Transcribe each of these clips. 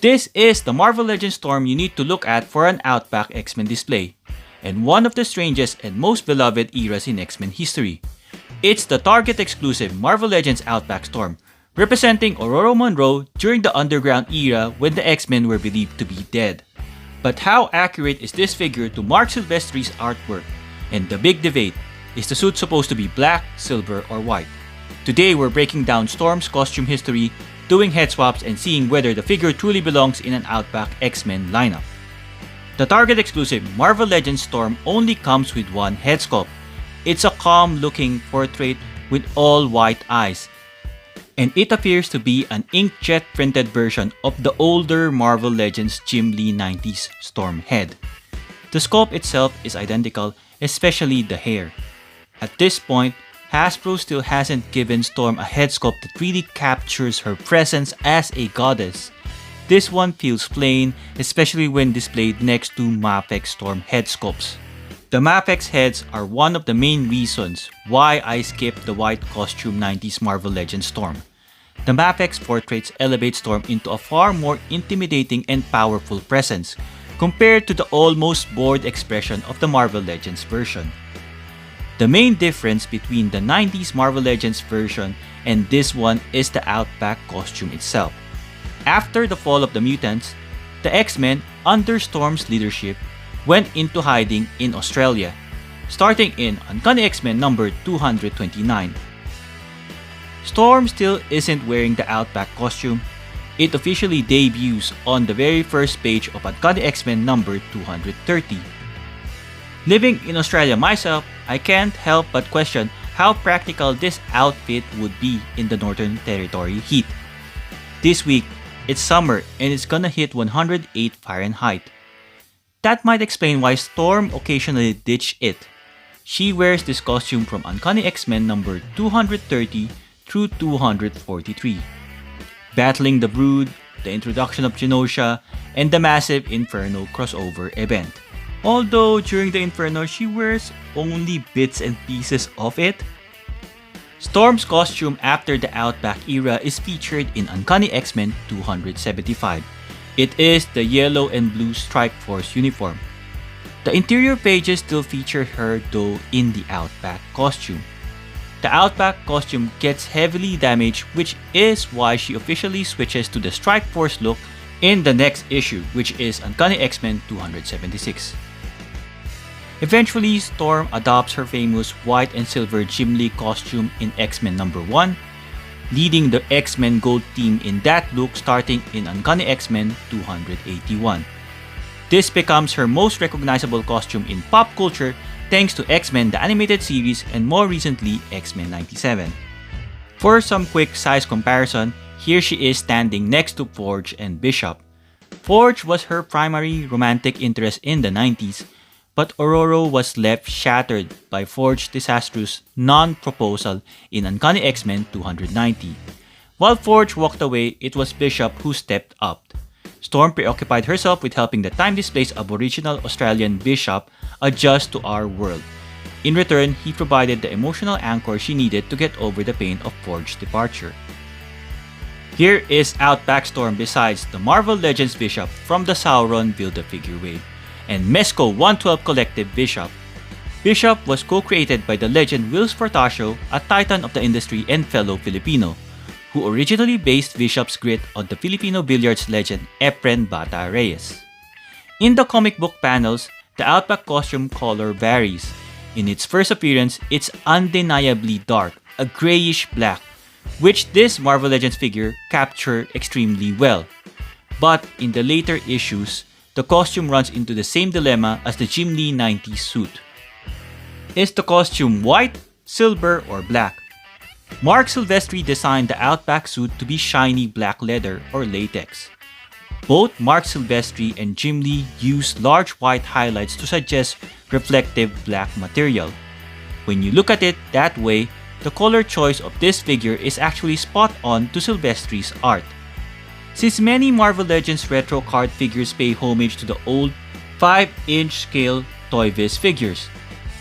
This is the Marvel Legends Storm you need to look at for an Outback X-Men display, and one of the strangest and most beloved eras in X-Men history. It's the Target exclusive Marvel Legends Outback Storm, representing Ororo Munroe during the Underground era when the X-Men were believed to be dead. But how accurate is this figure to Marc Silvestri's artwork? And the big debate, is the suit supposed to be black, silver, or white? Today we're breaking down Storm's costume history, doing head swaps, and seeing whether the figure truly belongs in an Outback X-Men lineup. The Target exclusive Marvel Legends Storm only comes with one head sculpt. It's a calm-looking portrait with all white eyes, and it appears to be an inkjet printed version of the older Marvel Legends Jim Lee 90s Storm head. The sculpt itself is identical, especially the hair. At this point, Hasbro still hasn't given Storm a head sculpt that really captures her presence as a goddess. This one feels plain, especially when displayed next to Mafex Storm head sculpts. The Mafex heads are one of the main reasons why I skipped the white costume 90s Marvel Legends Storm. The Mafex portraits elevate Storm into a far more intimidating and powerful presence compared to the almost bored expression of the Marvel Legends version. The main difference between the 90s Marvel Legends version and this one is the Outback costume itself. After the fall of the mutants, the X-Men, under Storm's leadership, went into hiding in Australia, starting in Uncanny X-Men number 229. Storm still isn't wearing the Outback costume. It officially debuts on the very first page of Uncanny X-Men number 230. Living in Australia myself, I can't help but question how practical this outfit would be in the Northern Territory heat. This week, it's summer and it's gonna hit 108 Fahrenheit. That might explain why Storm occasionally ditched it. She wears this costume from Uncanny X-Men number 230 through 243. Battling the Brood, the introduction of Genosha, and the massive Inferno crossover event. Although during the Inferno, she wears only bits and pieces of it. Storm's costume after the Outback era is featured in Uncanny X-Men 275. It is the yellow and blue Strike Force uniform. The interior pages still feature her though in the Outback costume. The Outback costume gets heavily damaged, which is why she officially switches to the Strike Force look in the next issue, which is Uncanny X-Men 276. Eventually, Storm adopts her famous white and silver Jim Lee costume in X-Men number 1, leading the X-Men Gold team in that look starting in Uncanny X-Men 281. This becomes her most recognizable costume in pop culture thanks to X-Men the Animated Series and more recently X-Men 97. For some quick size comparison, here she is standing next to Forge and Bishop. Forge was her primary romantic interest in the 90s, but Ororo was left shattered by Forge's disastrous non-proposal in Uncanny X-Men 290. While Forge walked away, it was Bishop who stepped up. Storm preoccupied herself with helping the time-displaced Aboriginal Australian Bishop adjust to our world. In return, he provided the emotional anchor she needed to get over the pain of Forge's departure. Here is Outback Storm besides the Marvel Legends Bishop from the Sauron Build-A-Figure wave, and Mezco 112 Collective Bishop. Bishop was co-created by the legend Whilce Portacio, a titan of the industry and fellow Filipino, who originally based Bishop's grit on the Filipino billiards legend Efren Bata Reyes. In the comic book panels, the Outback costume color varies. In its first appearance, it's undeniably dark, a grayish black, which this Marvel Legends figure captured extremely well. But in the later issues, the costume runs into the same dilemma as the Jim Lee 90s suit. Is the costume white, silver, or black? Marc Silvestri designed the Outback suit to be shiny black leather or latex. Both Marc Silvestri and Jim Lee use large white highlights to suggest reflective black material. When you look at it that way, the color choice of this figure is actually spot on to Silvestri's art. Since many Marvel Legends retro card figures pay homage to the old 5-inch scale Toy Biz figures,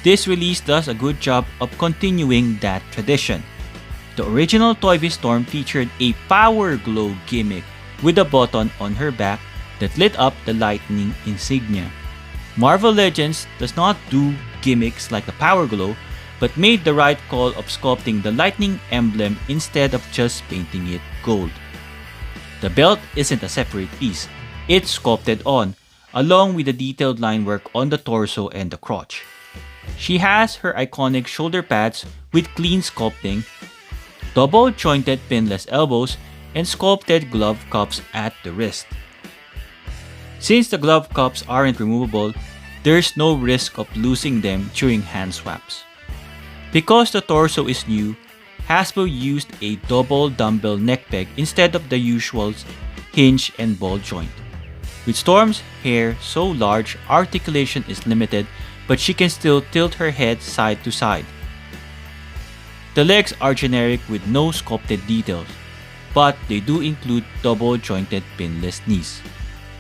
this release does a good job of continuing that tradition. The original Toy Biz Storm featured a Power Glow gimmick with a button on her back that lit up the lightning insignia. Marvel Legends does not do gimmicks like the Power Glow, but made the right call of sculpting the lightning emblem instead of just painting it gold. The belt isn't a separate piece, it's sculpted on, along with the detailed line work on the torso and the crotch. She has her iconic shoulder pads with clean sculpting, double-jointed pinless elbows, and sculpted glove cups at the wrist. Since the glove cups aren't removable, there's no risk of losing them during hand swaps. Because the torso is new, Hasbro used a double dumbbell neck peg instead of the usual hinge and ball joint. With Storm's hair so large, articulation is limited, but she can still tilt her head side to side. The legs are generic with no sculpted details, but they do include double-jointed pinless knees.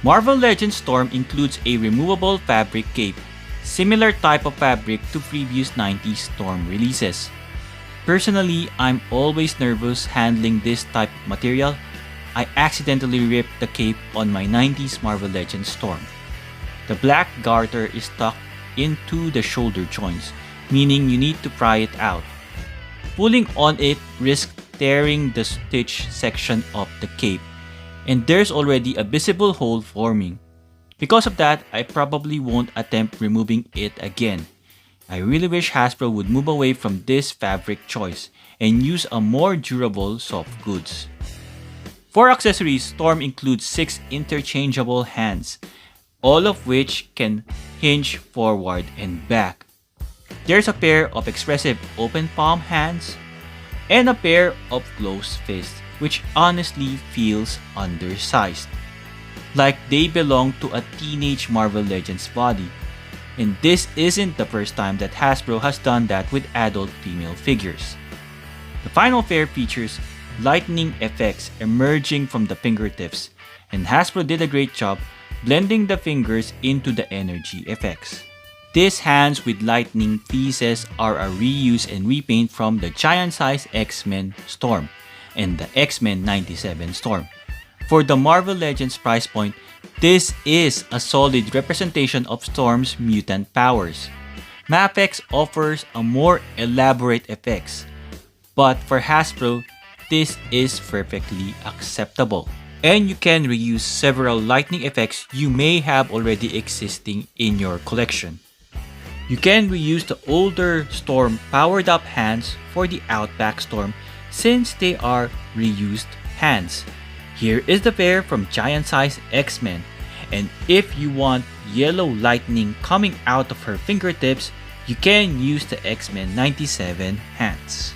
Marvel Legends Storm includes a removable fabric cape, similar type of fabric to previous 90s Storm releases. Personally, I'm always nervous handling this type of material. I accidentally ripped the cape on my 90s Marvel Legends Storm. The black garter is tucked into the shoulder joints, meaning you need to pry it out. Pulling on it risks tearing the stitch section of the cape, and there's already a visible hole forming. Because of that, I probably won't attempt removing it again. I really wish Hasbro would move away from this fabric choice and use a more durable soft goods. For accessories, Storm includes 6 interchangeable hands, all of which can hinge forward and back. There's a pair of expressive open palm hands and a pair of closed fists, which honestly feels undersized, like they belong to a teenage Marvel Legends body. And this isn't the first time that Hasbro has done that with adult female figures. The final pair features lightning effects emerging from the fingertips, and Hasbro did a great job blending the fingers into the energy effects. These hands with lightning pieces are a reuse and repaint from the giant-size X-Men Storm and the X-Men 97 Storm. For the Marvel Legends price point, this is a solid representation of Storm's mutant powers. Mafex offers a more elaborate effects, but for Hasbro, this is perfectly acceptable. And you can reuse several lightning effects you may have already existing in your collection. You can reuse the older Storm powered up hands for the Outback Storm since they are reused hands. Here is the pair from Giant Size X-Men, and if you want yellow lightning coming out of her fingertips, you can use the X-Men 97 hands.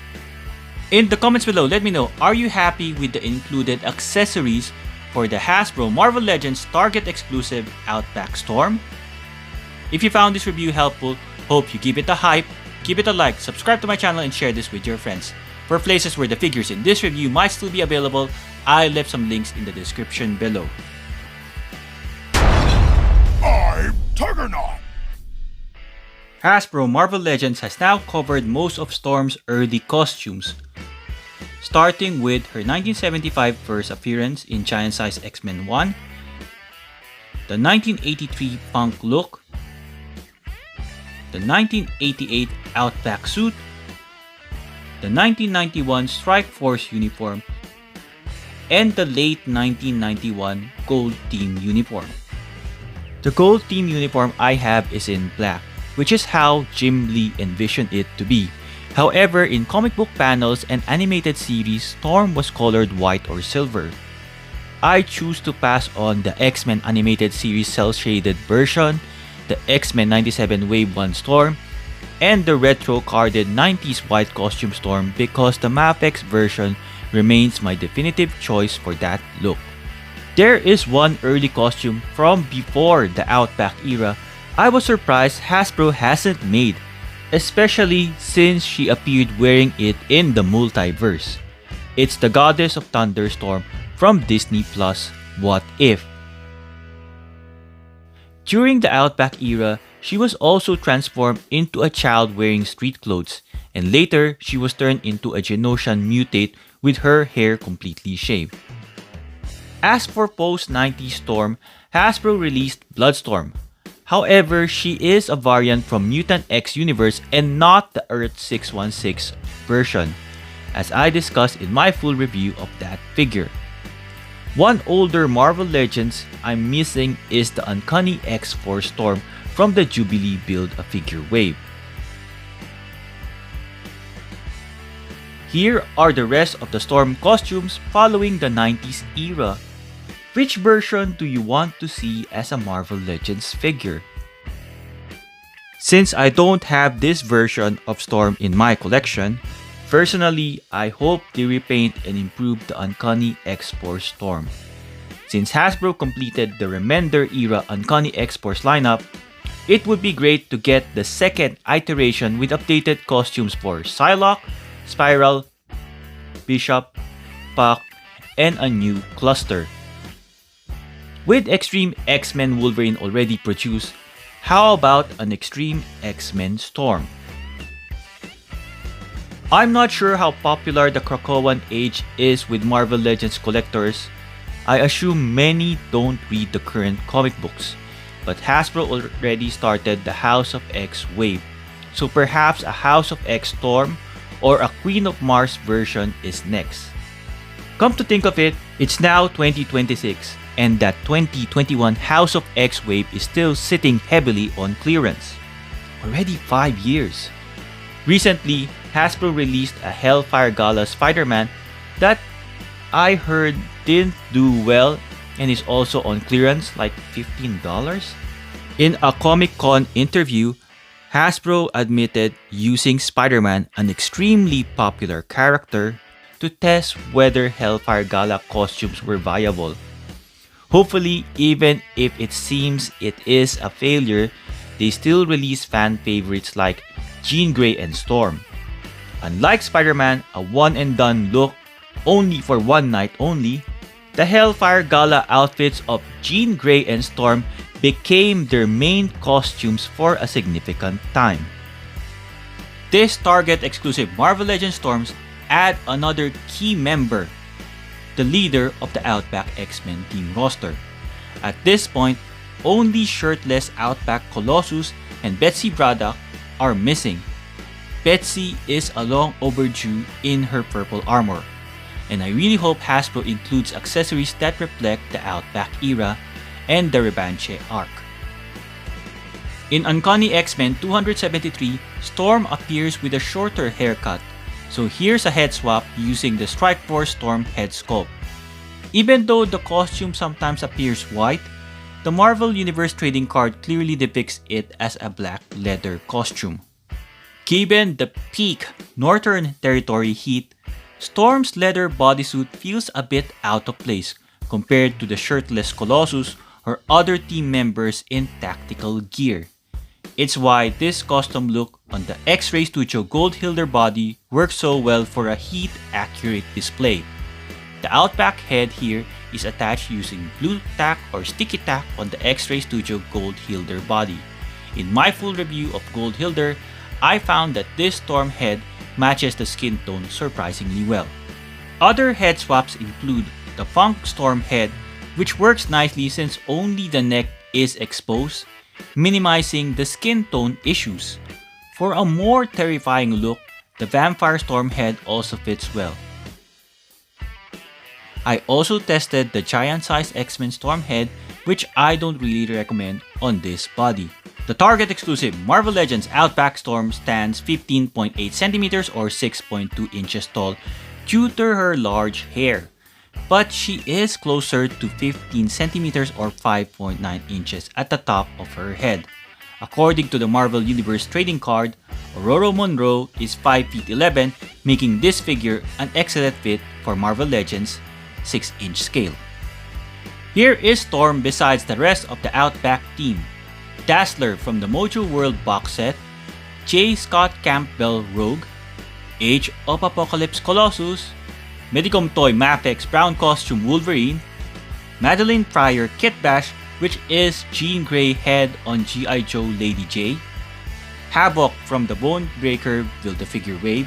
In the comments below, let me know, are you happy with the included accessories for the Hasbro Marvel Legends Target exclusive Outback Storm? If you found this review helpful, hope you give it a hype, give it a like, subscribe to my channel, and share this with your friends. For places where the figures in this review might still be available, I left some links in the description below. I'm Tigerknot! Hasbro Marvel Legends has now covered most of Storm's early costumes, starting with her 1975 first appearance in Giant Size X-Men 1, the 1983 punk look, the 1988 Outback suit, the 1991 Strike Force uniform, and the late 1991 Gold Team uniform. The Gold Team uniform I have is in black, which is how Jim Lee envisioned it to be. However, in comic book panels and animated series, Storm was colored white or silver. I choose to pass on the X-Men animated series cel-shaded version, the X-Men 97 Wave 1 Storm, and the retro-carded 90s white costume Storm because the Mafex version remains my definitive choice for that look. There is one early costume from before the Outback era I was surprised Hasbro hasn't made, especially since she appeared wearing it in the multiverse. It's the Goddess of Thunderstorm from Disney Plus' What If. During the Outback era, she was also transformed into a child wearing street clothes, and later she was turned into a Genosian mutate with her hair completely shaved. As for post-90s Storm, Hasbro released Bloodstorm. However, she is a variant from Mutant X universe and not the Earth 616 version, as I discussed in my full review of that figure. One older Marvel Legends I'm missing is the Uncanny X-Force Storm from the Jubilee Build-A-Figure wave. Here are the rest of the Storm costumes following the 90s era. Which version do you want to see as a Marvel Legends figure? Since I don't have this version of Storm in my collection, personally, I hope they repaint and improve the Uncanny X-Force Storm. Since Hasbro completed the Remender era Uncanny X-Force lineup, it would be great to get the second iteration with updated costumes for Psylocke, Spiral, Bishop, Puck, and a new cluster. With Extreme X-Men Wolverine already produced, how about an Extreme X-Men Storm? I'm not sure how popular the Krakowan Age is with Marvel Legends collectors. I assume many don't read the current comic books, but Hasbro already started the House of X wave, so perhaps a House of X Storm or a Queen of Mars version is next. Come to think of it, it's now 2026, and that 2021 House of X wave is still sitting heavily on clearance. Already 5 years. Recently, Hasbro released a Hellfire Gala Spider-Man that I heard didn't do well and is also on clearance, like $15. In a Comic-Con interview, Hasbro admitted using Spider-Man, an extremely popular character, to test whether Hellfire Gala costumes were viable. Hopefully, even if it seems it is a failure, they still release fan favorites like Jean Grey and Storm. Unlike Spider-Man, a one-and-done look only for one night only, the Hellfire Gala outfits of Jean Grey and Storm became their main costumes for a significant time. This Target exclusive Marvel Legends Storms add another key member, the leader of the Outback X-Men team roster. At this point, only shirtless Outback Colossus and Betsy Braddock are missing. Betsy is a long overdue in her purple armor, and I really hope Hasbro includes accessories that reflect the Outback-era and the Revanche arc. In Uncanny X-Men 273, Storm appears with a shorter haircut, so here's a head swap using the Strikeforce Storm head sculpt. Even though the costume sometimes appears white, the Marvel Universe trading card clearly depicts it as a black leather costume. Given the peak Northern Territory heat, Storm's leather bodysuit feels a bit out of place compared to the shirtless Colossus or other team members in tactical gear. It's why this custom look on the X-Ray Studio Gold Hilder body works so well for a heat-accurate display. The Outback head here is attached using blue tack or sticky tack on the X-Ray Studio Gold Hilder body. In my full review of Gold Hilder, I found that this Storm head matches the skin tone surprisingly well. Other head swaps include the Funk Storm head, which works nicely since only the neck is exposed, minimizing the skin tone issues. For a more terrifying look, the Vampire Storm head also fits well. I also tested the giant-sized X-Men Storm head, which I don't really recommend on this body. The Target exclusive Marvel Legends Outback Storm stands 15.8 cm or 6.2 inches tall due to her large hair, but she is closer to 15 cm or 5.9 inches at the top of her head. According to the Marvel Universe trading card, Aurora Monroe is 5 feet 11, making this figure an excellent fit for Marvel Legends 6-inch scale. Here is Storm besides the rest of the Outback team: Dazzler from the Mojo World box set, J. Scott Campbell Rogue, Age of Apocalypse Colossus, Medicom Toy Mafex Brown Costume Wolverine, Madeline Pryor Kitbash, which is Jean Grey head on G.I. Joe Lady J, Havoc from the Bone Breaker Build-A-Figure wave,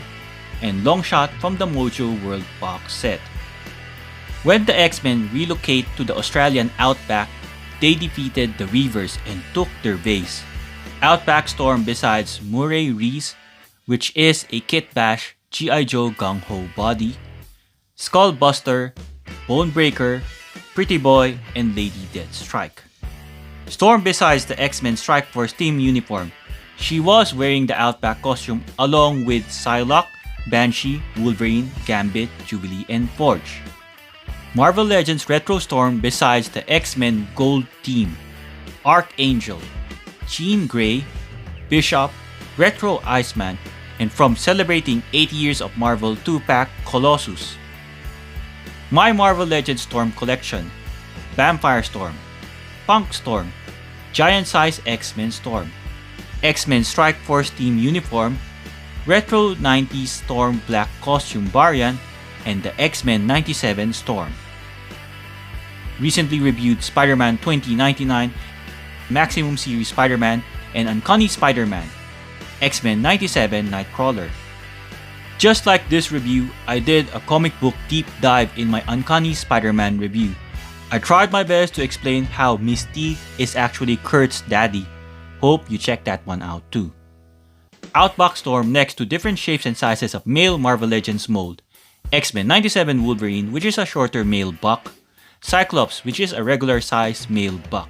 and Longshot from the Mojo World box set. When the X-Men relocate to the Australian Outback, they defeated the Reavers and took their base. Outback Storm besides Murray Reese, which is a Kitbash G.I. Joe Gung-Ho body, Skullbuster, Bonebreaker, Pretty Boy, and Lady Deathstrike. Storm besides the X-Men Strike Force team uniform. She was wearing the Outback costume along with Psylocke, Banshee, Wolverine, Gambit, Jubilee, and Forge. Marvel Legends Retro Storm besides the X-Men Gold team. Archangel, Jean Grey, Bishop, Retro Iceman, and from celebrating 80 years of Marvel 2-pack Colossus. My Marvel Legends Storm Collection, Vampire Storm, Punk Storm, Giant Size X-Men Storm, X-Men Strike Force Team Uniform, Retro 90s Storm Black Costume variant, and the X-Men 97 Storm. Recently reviewed Spider-Man 2099, Maximum Series Spider-Man, and Uncanny Spider-Man, X-Men 97 Nightcrawler. Just like this review, I did a comic book deep dive in my Uncanny Spider-Man review. I tried my best to explain how Mystique is actually Kurt's daddy. Hope you check that one out too. Outback Storm next to different shapes and sizes of male Marvel Legends mold. X-Men 97 Wolverine, which is a shorter male buck. Cyclops, which is a regular size male buck.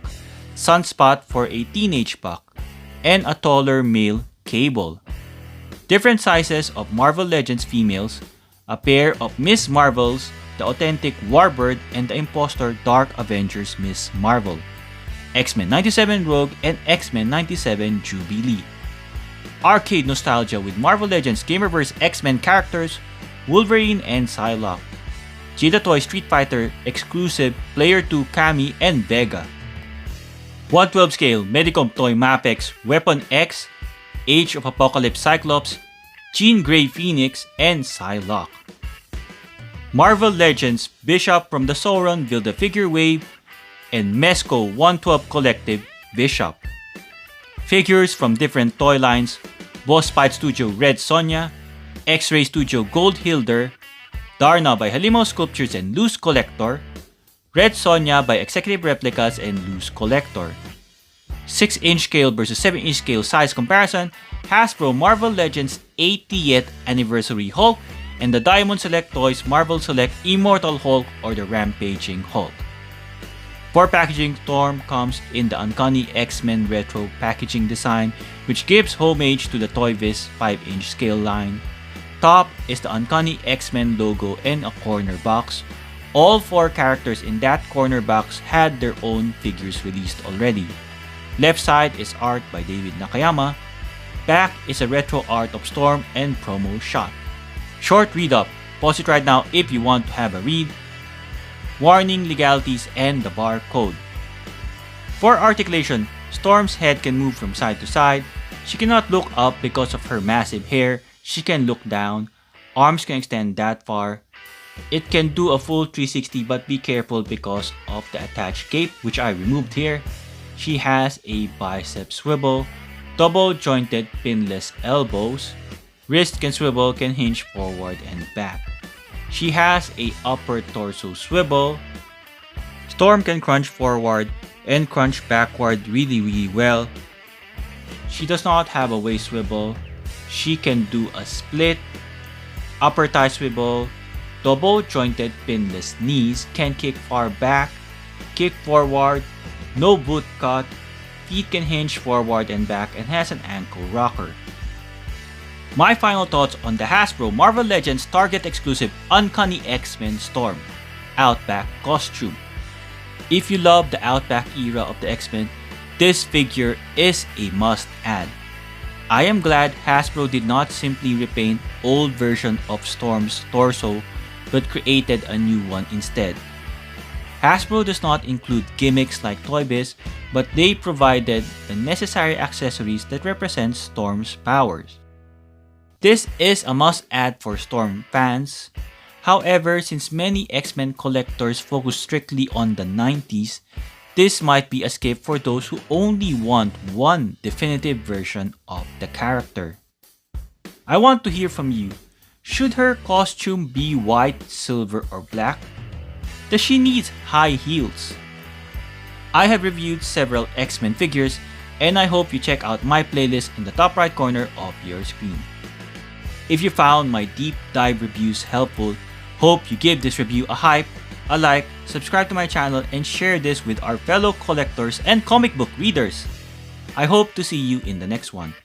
Sunspot for a teenage buck. And a taller male Cable. Different sizes of Marvel Legends females. A pair of Miss Marvels, the authentic Warbird, and the imposter Dark Avengers Miss Marvel. X-Men 97 Rogue and X-Men 97 Jubilee. Arcade nostalgia with Marvel Legends Gamerverse X-Men characters, Wolverine and Psylocke. Jada Toy Street Fighter exclusive Player 2 Cammy and Vega. 112 scale Medicom Toy Mafex Weapon X, Age of Apocalypse Cyclops, Jean Grey Phoenix, and Psylocke. Marvel Legends Bishop from the Sauron Build-A-Figure Wave, and Mezco 112 Collective Bishop. Figures from different toy lines: Boss Fight Studio Red Sonja, X-Ray Studio Gold Hilder, Darna by Halimo Sculptures and Loose Collector, Red Sonja by Executive Replicas and Loose Collector. 6-inch scale versus 7-inch scale size comparison, Hasbro Marvel Legends 80th Anniversary Hulk, and the Diamond Select Toys Marvel Select Immortal Hulk or the Rampaging Hulk. For packaging, Storm comes in the Uncanny X-Men Retro packaging design, which gives homage to the Toy Biz 5-inch scale line. Top is the Uncanny X-Men logo and a corner box. All 4 characters in that corner box had their own figures released already. Left side is art by David Nakayama. Back is a retro art of Storm and promo shot. Short read up. Pause it right now if you want to have a read. Warning, legalities, and the barcode. For articulation, Storm's head can move from side to side. She cannot look up because of her massive hair. She can look down. Arms can extend that far. It can do a full 360, but be careful because of the attached cape, which I removed here. She has a bicep swivel, double jointed pinless elbows. Wrist can swivel, can hinge forward and back. She has a upper torso swivel. Storm can crunch forward and crunch backward really well. She does not have a waist swivel. She can do a split, upper thigh swivel, double jointed pinless knees, can kick far back, kick forward, no boot cut, feet can hinge forward and back, and has an ankle rocker. My final thoughts on the Hasbro Marvel Legends Target exclusive Uncanny X-Men Storm Outback costume. If you love the Outback era of the X-Men, this figure is a must-add. I am glad Hasbro did not simply repaint old version of Storm's torso but created a new one instead. Hasbro does not include gimmicks like Toy Biz, but they provided the necessary accessories that represent Storm's powers. This is a must-add for Storm fans. However, since many X-Men collectors focus strictly on the 90s, this might be a skip for those who only want one definitive version of the character. I want to hear from you. Should her costume be white, silver, or black? Does she need high heels? I have reviewed several X-Men figures, and I hope you check out my playlist in the top right corner of your screen. If you found my deep dive reviews helpful, hope you give this review a hype, a like, subscribe to my channel, and share this with our fellow collectors and comic book readers. I hope to see you in the next one.